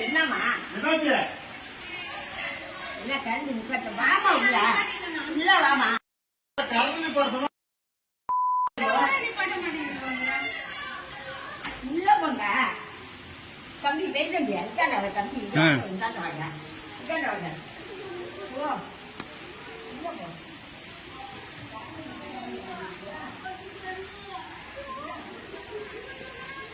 என்னமா என்ன கல்வி நிக்கட்ட வாமா உள்ள உள்ள வாமா கல்வி போற உள்ள போங்க தம்பி பேசுங்க இருக்காங்க தம்பி இந்தாண்ட வாங்க இந்தாண்ட வாங்க ஓ உள்ள போ